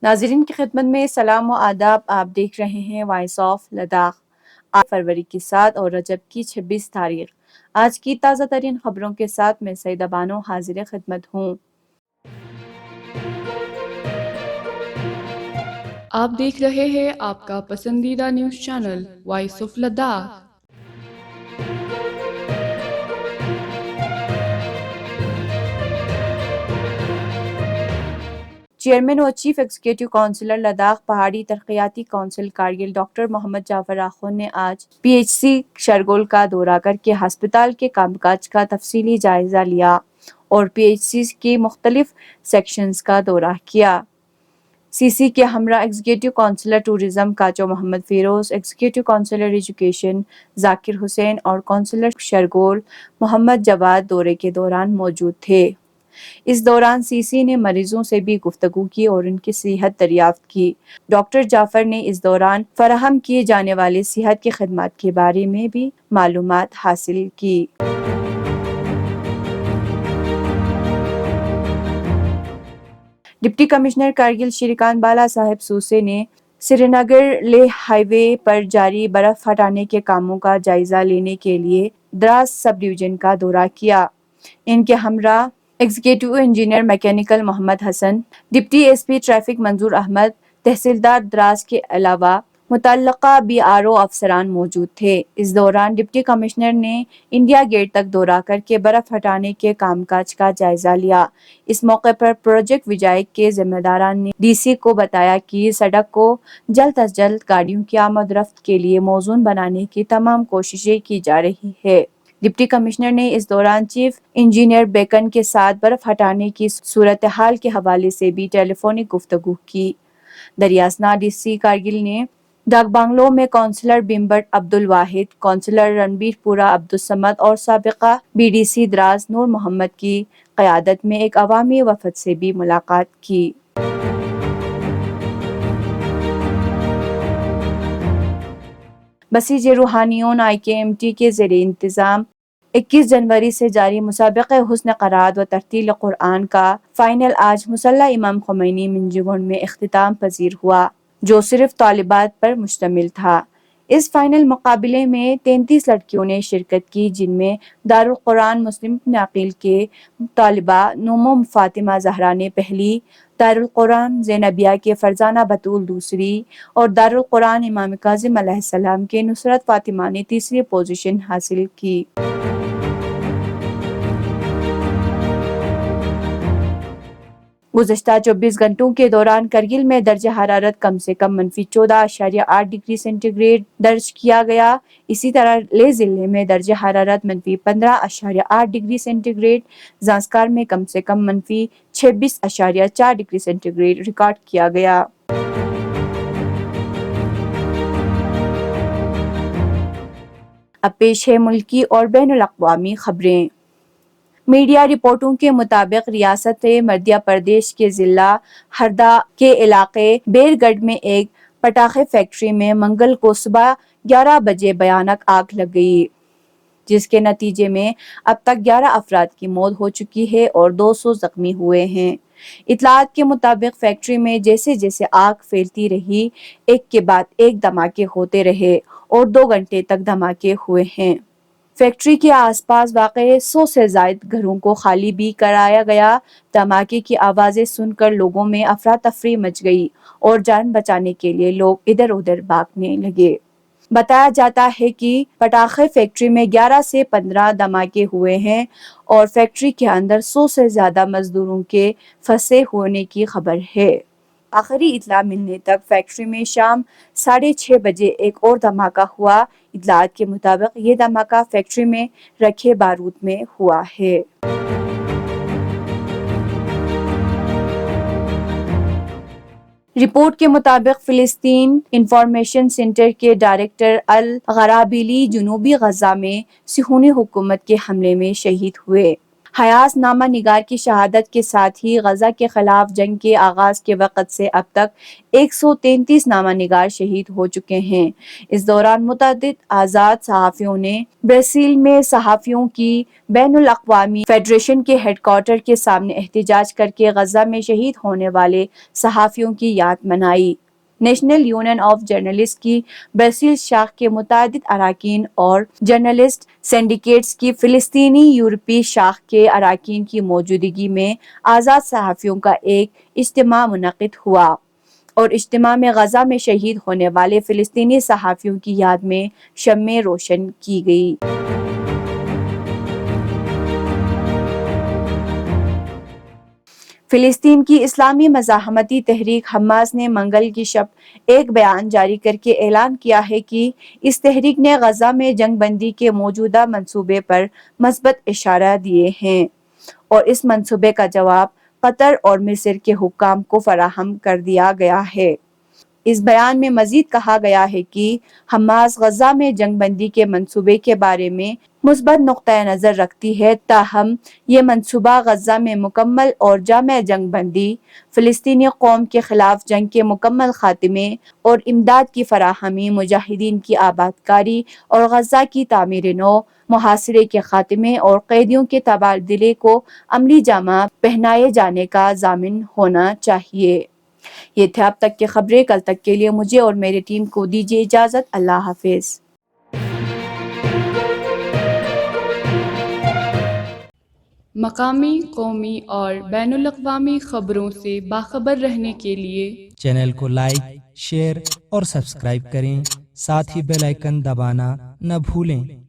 ناظرین کی خدمت میں سلام و آداب. آپ دیکھ رہے ہیں وائس آف لداخ. 8 فروری کی 7 اور رجب کی 26 تاریخ. آج کی تازہ ترین خبروں کے ساتھ میں سعیدہ بانو حاضر خدمت ہوں. آپ دیکھ رہے ہیں آپ کا پسندیدہ news channel Voice of Ladakh. Chairman و چیف ایگزیکٹو کونسلر لداخ پہاڑی ترقیاتی کونسل کارگل ڈاکٹر محمد جعفر آخوند نے آج پی ایچ سی شرگول کا دورہ کر کے ہسپتال کے کام کاج کا تفصیلی جائزہ لیا اور پی ایچ سی کے مختلف سیکشنز کا دورہ کیا. سی سی کے ہمراہ ایگزیکٹو کونسلر ٹورزم کاچو محمد فیروز، ایگزیکٹو کونسلر ایجوکیشن ذاکر حسین اور کونسلر شرگول محمد جواد دورے کے دوران موجود تھے. اس دوران سی سی نے مریضوں سے بھی گفتگو کی اور ان کی صحت دریافت کی. ڈاکٹر جعفر نے اس دوران فراہم کیے جانے والے صحت کی خدمات کے بارے میں بھی معلومات حاصل کی. ڈپٹی کمشنر کارگل شری کانت بالا صاحب سوسے نے سری نگر لیہ ہائی وے پر جاری برف ہٹانے کے کاموں کا جائزہ لینے کے لیے دراس سب ڈویژن کا دورہ کیا. ان کے ہمراہ ایگزیکٹو انجینئر میکینیکل محمد حسن، ڈپٹی ایس پی ٹریفک منظور احمد، تحصیلدار دراس کے علاوہ متعلقہ بی آر او افسران موجود تھے. اس دوران ڈپٹی کمشنر نے انڈیا گیٹ تک دورہ کر کے برف ہٹانے کے کام کاج کا جائزہ لیا. اس موقع پر پروجیکٹ وجائک کے ذمہ داران نے ڈی سی کو بتایا کہ سڑک کو جلد از جلد گاڑیوں کی آمد رفت کے لیے موزوں بنانے کی تمام کوششیں کی جا رہی ہے. ڈپٹی کمشنر نے اس دوران چیف انجینئر بیکن کے ساتھ برف ہٹانے کی صورتحال کے حوالے سے بھی ٹیلی فونک گفتگو کی. دریاسنا ڈی سی کارگل نے ڈاک بنگلو میں کونسلر بیمبٹ عبد الواحد، کونسلر رنبیر پورہ عبد الصمد اور سابقہ بی ڈی سی دراس نور محمد کی قیادت میں ایک عوامی وفد سے بھی ملاقات کی. بسیج روحانیون آئی کے ایم ٹی کے زیر انتظام 21 جنوری سے جاری مسابقہ حسن قرات و ترتیل قرآن کا فائنل آج مصلی امام خمینی منجگونڈ میں اختتام پذیر ہوا، جو صرف طالبات پر مشتمل تھا. اس فائنل مقابلے میں 33 لڑکیوں نے شرکت کی، جن میں دارالقرآن مسلم ابن عقیل کے طالبہ نومو فاطمہ زہرا نے پہلی، دارالقرآن زینبیہ کے فرزانہ بطول دوسری اور دارالقرآن امام کاظم علیہ السلام کے نصرت فاطمہ نے تیسری پوزیشن حاصل کی. گزشتہ 24 گھنٹوں کے دوران کرگل میں درجہ حرارت کم سے کم -14.8 ڈگری سینٹی گریڈ درج کیا گیا. اسی طرح لیہ ضلع میں درجہ حرارت -15.8 ڈگری سینٹی گریڈ، زانسکار میں کم سے کم -26.4 ڈگری سینٹی گریڈ ریکارڈ کیا گیا. اب پیش ہے ملکی اور بین الاقوامی خبریں. میڈیا رپورٹوں کے مطابق ریاست مدھیہ پردیش کے ضلع ہردا کے علاقے بیر گڑھ میں ایک پٹاخے فیکٹری میں منگل کو صبح 11 بجے بھیانک آگ لگ گئی، جس کے نتیجے میں اب تک 11 افراد کی موت ہو چکی ہے اور 200 زخمی ہوئے ہیں. اطلاعات کے مطابق فیکٹری میں جیسے جیسے آگ پھیلتی رہی، ایک کے بعد ایک دھماکے ہوتے رہے اور 2 گھنٹے تک دھماکے ہوئے ہیں. فیکٹری کے آس پاس واقع 100 سے زائد گھروں کو خالی بھی کرایا گیا. دھماکے کی آوازیں سن کر لوگوں میں افراتفری مچ گئی اور جان بچانے کے لیے لوگ ادھر ادھر بھاگنے لگے. بتایا جاتا ہے کہ پٹاخے فیکٹری میں 11 سے 15 دھماکے ہوئے ہیں اور فیکٹری کے اندر 100 سے زیادہ مزدوروں کے پھنسے ہونے کی خبر ہے. آخری اطلاع ملنے تک فیکٹری میں شام 6:30 بجے ایک اور دھماکہ ہوا. اطلاعات کے مطابق یہ دھماکہ فیکٹری میں رکھے بارود میں ہوا ہے. رپورٹ کے مطابق فلسطین انفارمیشن سینٹر کے ڈائریکٹر الغرابیلی جنوبی غزہ میں صہیونی حکومت کے حملے میں شہید ہوئے. حیاس نامہ نگار کی شہادت کے ساتھ ہی غزہ کے خلاف جنگ کے آغاز کے وقت سے اب تک 133 نامہ نگار شہید ہو چکے ہیں۔ اس دوران متعدد آزاد صحافیوں نے برسیل میں صحافیوں کی بین الاقوامی فیڈریشن کے ہیڈ کوارٹر کے سامنے احتجاج کر کے غزہ میں شہید ہونے والے صحافیوں کی یاد منائی۔ نیشنل یونین آف جرنلسٹ کی برسیل شاخ کے متعدد اراکین اور جرنلسٹ سینڈیکیٹس کی فلسطینی یورپی شاخ کے اراکین کی موجودگی میں آزاد صحافیوں کا ایک اجتماع منعقد ہوا اور اجتماع میں غزہ میں شہید ہونے والے فلسطینی صحافیوں کی یاد میں شمع روشن کی گئی۔ فلسطین کی اسلامی مزاحمتی تحریک حماس نے منگل کی شب ایک بیان جاری کر کے اعلان کیا ہے کہ اس تحریک نے غزہ میں جنگ بندی کے موجودہ منصوبے پر مثبت اشارہ دیے ہیں اور اس منصوبے کا جواب قطر اور مصر کے حکام کو فراہم کر دیا گیا ہے۔ اس بیان میں مزید کہا گیا ہے کہ حماس غزہ میں جنگ بندی کے منصوبے کے بارے میں مثبت نقطہ نظر رکھتی ہے، تاہم یہ منصوبہ غزہ میں مکمل اور جامع جنگ بندی، فلسطینی قوم کے خلاف جنگ کے مکمل خاتمے اور امداد کی فراہمی، مجاہدین کی آباد کاری اور غزہ کی تعمیر نو، محاصرے کے خاتمے اور قیدیوں کے تبادلے کو عملی جامہ پہنائے جانے کا ضامن ہونا چاہیے۔ یہ تھے اب تک کی خبریں۔ کل تک کے لیے مجھے اور میری ٹیم کو دیجیے اجازت۔ اللہ حافظ۔ مقامی، قومی اور بین الاقوامی خبروں سے باخبر رہنے کے لیے چینل کو لائک، شیئر اور سبسکرائب کریں، ساتھ ہی بیل آئیکن دبانا نہ بھولیں۔